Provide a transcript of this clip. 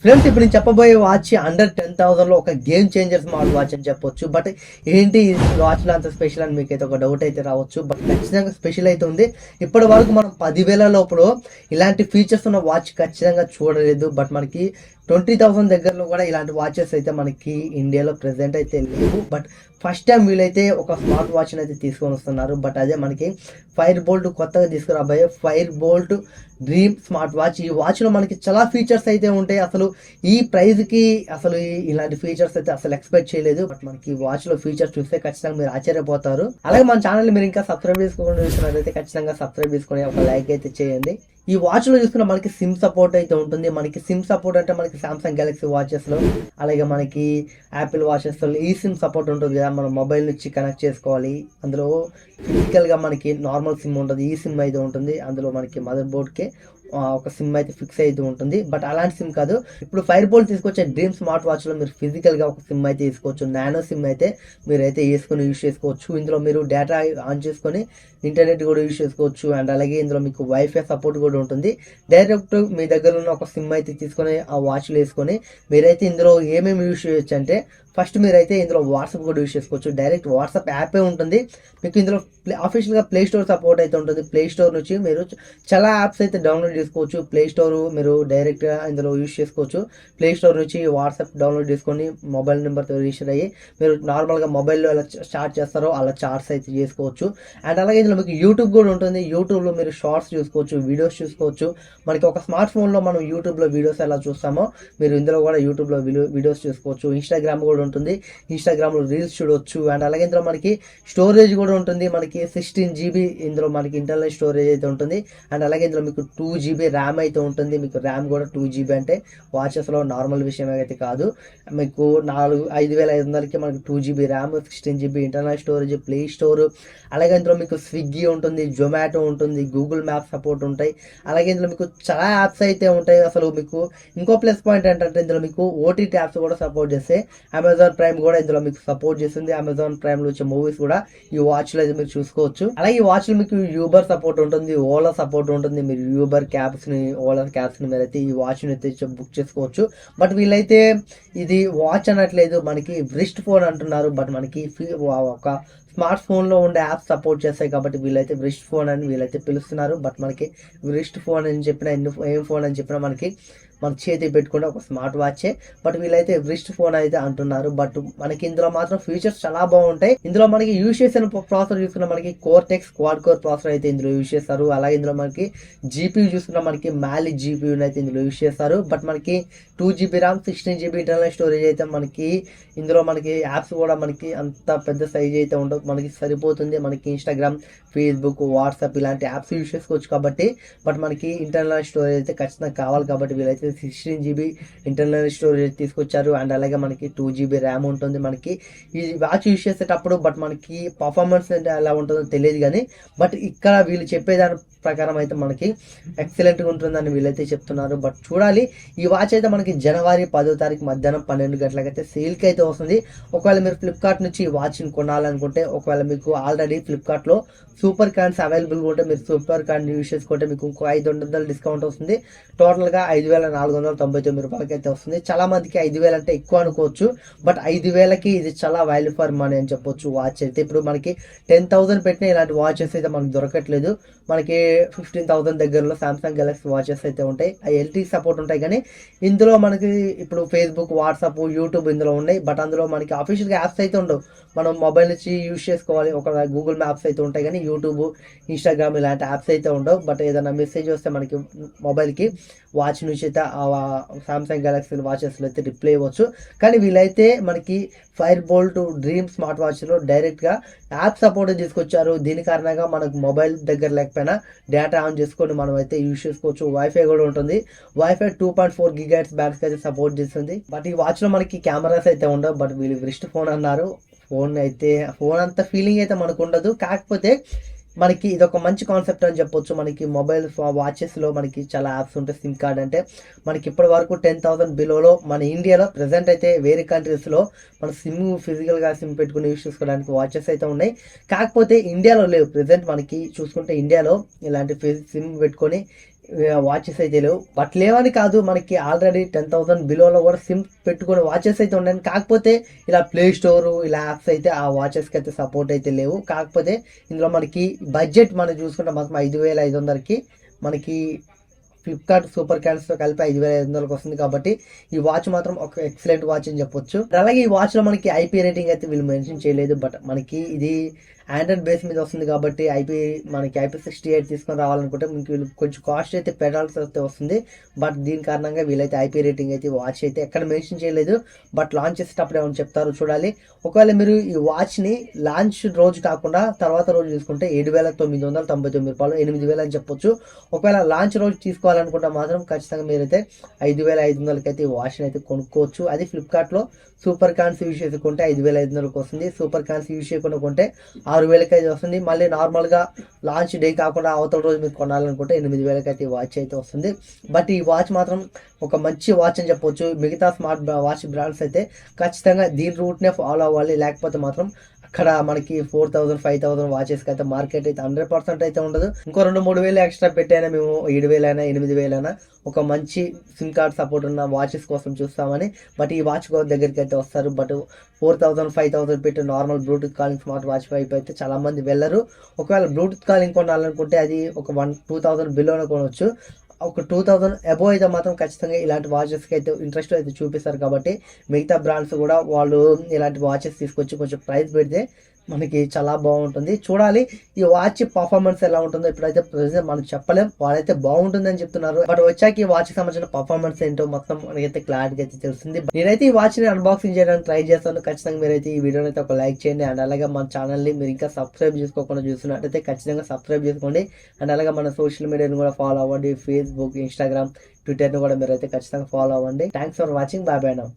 Friends, ఇప్పుడు నేను చెప్పబోయే వాచ్ అండర్ 10,000 లో ఒక గేమ్ చేంజర్ స్మార్ట్ వాచ్ అని చెప్పొచ్చు. బట్ ఏంటి ఈ వాచ్ లో అంత స్పెషల్ అని మీకైతే ఒక డౌట్ అయితే రావచ్చు. బట్ ఖచ్చితంగా స్పెషల్ అయితే ఉంది. ఇప్పటి వరకు మనం 10,000 లోపల ఇలాంటి ఫీచర్స్ ఉన్న వాచ్ ఖచ్చితంగా చూడలేదు. బట్ మనకి 20,000 దగ్గరలో కూడా ఇలాంటి వాచెస్ అయితే మనకి ఇండియాలో ప్రెసెంట్ అయితే లేవు. బట్ ఫస్ట్ టైం వీళ్ళైతే ఒక స్మార్ట్ వాచ్ అయితే తీసుకొని వస్తున్నారు. బట్ అదే మనకి ఫైర్ బోల్ట్ కొత్తగా తీసుకురాబోయే fire bolt dream smart watch. ఈ వాచ్ లో మనకి చాలా ఫీచర్స్ అయితే ఉంటాయి. అసలు ఈ ప్రైస్ కి అసలు ఇలాంటి ఫీచర్స్ అయితే అసలు ఎక్స్పెక్ట్ చేయలేదు. బట్ మనకి వాచ్ లో ఫీచర్స్ చూస్తే ఖచ్చితంగా మీరు ఆశ్చర్యపోతారు. అలాగే మన ఛానల్ మీరు ఇంకా సబ్స్క్రైబ్ చేసుకోకుండా చూసినట్లయితే ఖచ్చితంగా సబ్స్క్రైబ్ చేసుకొని ఒక లైక్ అయితే చేయండి. ఈ వాచ్ లో చూసుకున్న మనకి సిమ్ సపోర్ట్ అయితే ఉంటుంది. మనకి సిమ్ సపోర్ట్ అంటే మనకి సామ్సంగ్ గెలాక్సీ వాచెస్ లో, అలాగే మనకి యాపిల్ వాచెస్ లో ఈ సిమ్ సపోర్ట్ ఉంటుంది కదా, మనం మొబైల్ నుంచి కనెక్ట్ చేసుకోవాలి. అందులో ఫిజికల్ గా మనకి నార్మల్ సిమ్ ఉంటుంది, ఈ సిమ్ అయితే ఉంటుంది. అందులో మనకి మదర్ బోర్డ్ కి ఒక సిమ్ అయితే ఫిక్స్ అయితే ఉంటుంది. బట్ అలాంటి సిమ్ కాదు, ఇప్పుడు ఫైర్ బోల్ట్ తీసుకొచ్చే డ్రీమ్ స్మార్ట్ వాచ్ లో మీరు ఫిజికల్ గా ఒక సిమ్ అయితే తీసుకోవచ్చు. నానో సిమ్ అయితే మీరైతే వేసుకొని యూజ్ చేసుకోవచ్చు. ఇందులో మీరు డేటా ఆన్ చేసుకొని ఇంటర్నెట్ కూడా యూజ్ చేసుకోవచ్చు. అండ్ అలాగే ఇందులో మీకు వైఫై సపోర్ట్ కూడా ఉంటుంది. డైరెక్ట్ మీ దగ్గర ఉన్న ఒక సిమ్ అయితే తీసుకొని ఆ వాచ్లో వేసుకొని మీరైతే ఇందులో ఏమేమి యూజ్ చేయొచ్చు అంటే, ఫస్ట్ మీరైతే ఇందులో వాట్సాప్ కూడా యూజ్ చేసుకోవచ్చు. డైరెక్ట్ వాట్సాప్ యాపే ఉంటుంది మీకు. ఇందులో అఫీషియల్గా ప్లే స్టోర్ సపోర్ట్ అయితే ఉంటుంది. ప్లే స్టోర్ నుంచి మీరు చాలా యాప్స్ అయితే డౌన్లోడ్ చేసుకోవచ్చు. ప్లే స్టోర్ మీరు డైరెక్ట్గా ఇందులో యూజ్ చేసుకోవచ్చు. ప్లే స్టోర్ నుంచి వాట్సాప్ డౌన్లోడ్ చేసుకొని మొబైల్ నెంబర్తో రిజిస్టర్ అయ్యి మీరు నార్మల్గా మొబైల్లో ఎలా స్టార్ట్ చేస్తారో అలా చార్ట్స్ అయితే చేసుకోవచ్చు. అండ్ అలాగే ఇందులో మీకు యూట్యూబ్ కూడా ఉంటుంది. యూట్యూబ్లో మీరు షార్ట్స్ చూసుకోవచ్చు, వీడియోస్ చూసుకోవచ్చు. మనకి ఒక స్మార్ట్ ఫోన్లో మనం యూట్యూబ్లో వీడియోస్ ఎలా చూస్తామో మీరు ఇందులో కూడా యూట్యూబ్లో వీడియోస్ చూసుకోవచ్చు. ఇన్స్టాగ్రామ్ కూడా ఉంటుంది, ఇన్స్టాగ్రామ్లో రీల్స్ చూడవచ్చు. అండ్ అలాగే ఇందులో మనకి స్టోరేజ్ కూడా ఉంటుంది. మనకి 16 GB ఇందులో మనకి ఇంటర్నల్ స్టోరేజ్ అయితే ఉంటుంది. అండ్ అలాగే ఇందులో మీకు 2 GB ర్యామ్ అయితే ఉంటుంది. మీకు ర్యామ్ కూడా 2 GB అంటే వాచెస్లో నార్మల్ విషయం అయితే కాదు. మీకు 5,500కి మనకి 2 GB RAM, 16 GB internal storage, play store, అలాగే ఇందులో మీకు స్విగ్గీ ఉంటుంది, జొమాటో ఉంటుంది, గూగుల్ మ్యాప్ సపోర్ట్ ఉంటాయి. అలాగే ఇందులో మీకు చాలా యాప్స్ అయితే ఉంటాయి. అసలు మీకు ఇంకో ప్లస్ పాయింట్ ఏంటంటే ఇందులో మీకు ఓటీటీ యాప్స్ కూడా సపోర్ట్ చేస్తాయి. అమెజాన్ ప్రైమ్ కూడా ఇందులో మీకు సపోర్ట్ చేస్తుంది. అమెజాన్ ప్రైమ్ లో వచ్చే మూవీస్ కూడా ఈ వాచ్ లో అయితే మీరు చూసుకోవచ్చు. అలాగే ఈ వాచ్ లో మీకు యూబర్ సపోర్ట్ ఉంటుంది, ఓలా సపోర్ట్ ఉంటుంది. మీరు యూబర్ క్యాబ్స్ ని, ఓలా క్యాబ్స్ ని మీరైతే ఈ వాచ్ ని అయితే బుక్ చేసుకోవచ్చు. బట్ వీళ్ళైతే ఇది వాచ్ అనట్లేదు, మనకి వ్రిస్ట్ ఫోన్ అంటున్నారు. బట్ మనకి ఒక స్మార్ట్ ఫోన్ లో ఉండే యాప్స్ సపోర్ట్ చేస్తాయి కాబట్టి వీళ్ళైతే వ్రిస్ట్ ఫోన్ అని వీళ్ళైతే పిలుస్తున్నారు. బట్ మనకి వ్రిస్ట్ ఫోన్ అని చెప్పినా, ఏం ఫోన్ అని చెప్పినా మనకి మన చేతి పెట్టుకుంటే ఒక స్మార్ట్ వాచే. బట్ వీళ్ళైతే వ్రిస్ట్ ఫోన్ అయితే అంటున్నారు. బట్ మనకి ఇందులో మాత్రం ఫీచర్స్ చాలా బాగుంటాయి. ఇందులో మనకి యూజ్ చేసిన ప్రాసెసర్ చూసుకున్న మనకి కోర్టెక్స్ క్వాడ్ కోర్ ప్రాసెసర్ అయితే ఇందులో యూజ్ చేస్తారు. అలాగే ఇందులో మనకి జీపీయూ చూసుకున్న మనకి మ్యాలి జీపీయూ అయితే ఇందులో యూజ్ చేస్తారు. బట్ మనకి 2 GB RAM, 16 GB internal storage అయితే మనకి ఇందులో మనకి యాప్స్ కూడా మనకి అంత పెద్ద సైజ్ అయితే ఉండవు, మనకి సరిపోతుంది. మనకి ఇన్స్టాగ్రామ్, ఫేస్బుక్, వాట్సాప్ ఇలాంటి యాప్స్ యూజ్ చేసుకోవచ్చు కాబట్టి. బట్ మనకి ఇంటర్నల్ స్టోరేజ్ అయితే ఖచ్చితంగా కావాలి కాబట్టి వీళ్ళైతే 16 GB ఇంటర్నల్ స్టోరేజ్ తీసుకొచ్చారు. అండ్ అలాగే మనకి 2 GB ర్యామ్ ఉంటుంది. మనకి ఈ వాచ్ యూజ్ చేసేటప్పుడు బట్ మనకి పర్ఫార్మెన్స్ అంటే ఎలా ఉంటుందో తెలియదు కానీ, బట్ ఇక్కడ వీళ్ళు చెప్పేదాని ప్రకారం అయితే మనకి ఎక్సలెంట్గా ఉంటుందని వీళ్ళైతే చెప్తున్నారు. బట్ చూడాలి. ఈ వాచ్ అయితే మనకి జనవరి 10వ తారీఖు మధ్యాహ్నం 12 గంటలకైతే సేల్కి అయితే వస్తుంది. ఒకవేళ మీరు ఫ్లిప్కార్ట్ నుంచి ఈ వాచ్ని కొనాలనుకుంటే, ఒకవేళ మీకు ఆల్రెడీ ఫ్లిప్కార్ట్లో సూపర్ కార్డ్స్ అవైలబుల్గా ఉంటే మీరు సూపర్ కార్డ్ యూజ్ చేసుకుంటే మీకు ఇంకో 500 డిస్కౌంట్ వస్తుంది. టోటల్గా 5,499 రూపాయలకి అయితే వస్తుంది. చాలా మందికి 5,000 అంటే ఎక్కువ అనుకోవచ్చు. బట్ 5,000కి ఇది చాలా వాల్యూ ఫర్ మనీ అని చెప్పొచ్చు. వాచ్ అయితే ఇప్పుడు మనకి 10,000 పెట్టిన ఇలాంటి వాచెస్ అయితే మనకి దొరకట్లేదు. మనకి 15,000 దగ్గరలో సామ్సంగ్ గెలాక్సీ వాచెస్ అయితే ఉంటాయి. ఆ ఎల్టీ సపోర్ట్ ఉంటాయి కానీ ఇందులో మనకి ఇప్పుడు ఫేస్బుక్, వాట్సాప్, యూట్యూబ్ ఇందులో ఉన్నాయి. బట్ అందులో మనకి అఫీషియల్గా యాప్స్ అయితే ఉండవు, మనం మొబైల్ నుంచి యూజ్ చేసుకోవాలి. ఒక గూగుల్ మ్యాప్స్ అయితే ఉంటాయి కానీ యూట్యూబ్, ఇన్స్టాగ్రామ్ ఇలాంటి యాప్స్ అయితే ఉండవు. బట్ ఏదైనా మెసేజ్ వస్తే మనకి మొబైల్కి వాచ్ నుంచి అయితే సామ్సంగ్ గెలాక్సీ వాచెస్లో అయితే రిప్లై ఇవ్వచ్చు. కానీ వీళ్ళైతే మనకి ఫైర్ బోల్ట్ డ్రీమ్ స్మార్ట్ వాచ్లో డైరెక్ట్గా యాప్ సపోర్ట్ తీసుకొచ్చారు. దీని కారణంగా మనకు మొబైల్ దగ్గర లేకపోయినా డేటా ఆన్ చేసుకొని మనం అయితే యూజ్ చేసుకోవచ్చు. వైఫై కూడా ఉంటుంది. వైఫై 2.4 GHz బ్యాండ్స్కి అయితే సపోర్ట్ చేస్తుంది. బట్ ఈ వాచ్లో మనకి కెమెరాస్ అయితే ఉండవు. బట్ వీళ్ళు వ్రిస్ట్ ఫోన్ అన్నారు. ఫోన్ అంత ఫీలింగ్ అయితే మనకు ఉండదు. కాకపోతే మనకి ఇది ఒక మంచి కాన్సెప్ట్ అని చెప్పొచ్చు. మనకి మొబైల్ వాచెస్లో మనకి చాలా యాప్స్ ఉంటాయి. సిమ్ కార్డ్ అంటే మనకి ఇప్పటి వరకు 10,000 బిలోలో మన ఇండియాలో ప్రెసెంట్ అయితే వేరే కంట్రీస్లో మన సిమ్ ఫిజికల్గా సిమ్ పెట్టుకుని యూజ్ చేసుకోవడానికి వాచెస్ అయితే ఉన్నాయి. కాకపోతే ఇండియాలో లేవు. ప్రెసెంట్ మనకి చూసుకుంటే ఇండియాలో ఇలాంటి సిమ్ పెట్టుకొని వాచెస్ అయితే లేవు. బట్ లేవని కాదు, మనకి ఆల్రెడీ 10,000 బిలోలో కూడా సిమ్ పెట్టుకునే వాచెస్ అయితే ఉన్నాయి. కాకపోతే ఇలా ప్లే స్టోర్ ఇలా యాప్స్ అయితే ఆ వాచెస్కి అయితే సపోర్ట్ అయితే లేవు. కాకపోతే ఇందులో మనకి బడ్జెట్ మనం చూసుకుంటే మాత్రం 5,500కి మనకి ఫ్లిప్కార్ట్ సూపర్ క్యాన్స్తో కలిపి 5,500కి వస్తుంది. కాబట్టి ఈ వాచ్ మాత్రం ఒక ఎక్సలెంట్ వాచ్ అని చెప్పొచ్చు. అలాగే ఈ వాచ్లో మనకి ఐపీ రేటింగ్ అయితే వీళ్ళు మెన్షన్ చేయలేదు. బట్ మనకి ఇది ఆండ్రాయిడ్ బేస్ మీద వస్తుంది కాబట్టి మనకి IP68 తీసుకొని రావాలనుకుంటే మీకు వీళ్ళు కొంచెం కాస్ట్ అయితే పెట్టాల్సి అయితే వస్తుంది. బట్ దీని కారణంగా వీళ్ళైతే ఐపీ రేటింగ్ అయితే వాచ్ అయితే ఎక్కడ మెన్షన్ చేయలేదు. బట్ లాంచ్ చేసేటప్పుడు ఏమైనా చెప్తారో చూడాలి. ఒకవేళ మీరు ఈ వాచ్ని లాంచ్ రోజు కాకుండా తర్వాత రోజు తీసుకుంటే 7,999 రూపాయలు, 8,000 అని చెప్పొచ్చు. ఒకవేళ లాంచ్ రోజు తీసుకోవాలనుకుంటే మాత్రం ఖచ్చితంగా మీరైతే 5,500కి అయితే ఈ వాచ్ని అయితే కొనుక్కోవచ్చు. అది ఫ్లిప్కార్ట్లో సూపర్ కాన్స్ యూజ్ చేసుకుంటే 5,500కి వస్తుంది. సూపర్ కాన్స్ యూజ్ చేయకుండా కొంటే 6,000కి అయితే వస్తుంది. మళ్ళీ నార్మల్గా లాంచ్ డే కాకుండా అవతల రోజు మీరు కొనాలనుకుంటే 8,000కి అయితే ఈ వాచ్ అయితే వస్తుంది. బట్ ఈ వాచ్ మాత్రం ఒక మంచి వాచ్ అని చెప్పొచ్చు. మిగతా స్మార్ట్ వాచ్ బ్రాండ్స్ అయితే ఖచ్చితంగా దీని రూట్నే ఫాలో అవ్వాలి. లేకపోతే మాత్రం అక్కడ మనకి 4,000 5,000 వాచెస్కి అయితే మార్కెట్ అయితే 100% అయితే ఉండదు. ఇంకో 2-3 వేలు ఎక్స్ట్రా పెట్టైనా మేము 7,000 అయినా 8,000 అయినా ఒక మంచి సిమ్ కార్డ్ సపోర్ట్ ఉన్న వాచెస్ కోసం చూస్తామని. బట్ ఈ వాచ్ దగ్గరికి అయితే వస్తారు. బట్ 4,000 5,000 పెట్టి normal Bluetooth calling smart watch వైపు అయితే చాలా మంది వెళ్ళరు. ఒకవేళ బ్లూటూత్ కాలింగ్ కొనాలనుకుంటే అది ఒక 2,000 బిలోనే కొనవచ్చు. ఒక 2,000 అబోవ్ అయితే మాత్రం ఖచ్చితంగా ఇలాంటి వాచెస్కి అయితే ఇంట్రెస్ట్ అయితే చూపిస్తారు. కాబట్టి మిగతా బ్రాండ్స్ కూడా వాళ్ళు ఇలాంటి వాచెస్ తీసుకొచ్చి కొంచెం ప్రైస్ పెడితే మనకి చాలా బాగుంటుంది. చూడాలి ఈ వాచ్ పర్ఫార్మెన్స్ ఎలా ఉంటుందో. ఇప్పుడైతే ప్రెసెంట్ మనం చెప్పలేం, వాళ్ళైతే బాగుంటుందని చెప్తున్నారు. బట్ వచ్చాక ఈ వాచ్ సంబంధించిన పర్ఫార్మెన్స్ ఏంటో మొత్తం మనకైతే క్లారిటీ అయితే తెలుస్తుంది. నేనైతే ఈ వాచ్ ని అన్బాక్సింగ్ చేయడానికి ట్రై చేస్తాను. ఖచ్చితంగా మీరైతే ఈ వీడియోని అయితే ఒక లైక్ చేయండి. అండ్ అలాగే మన ఛానల్ని మీరు ఇంకా సబ్స్క్రైబ్ చేసుకోకుండా చూస్తున్నట్టయితే ఖచ్చితంగా సబ్స్క్రైబ్ చేసుకోండి. అండ్ అలాగే మన సోషల్ మీడియాని కూడా ఫాలో అవ్వండి. ఫేస్బుక్, ఇన్స్టాగ్రామ్, ట్విట్టర్ని కూడా మీరైతే ఖచ్చితంగా ఫాలో అవ్వండి. Thanks for watching. Bye bye now.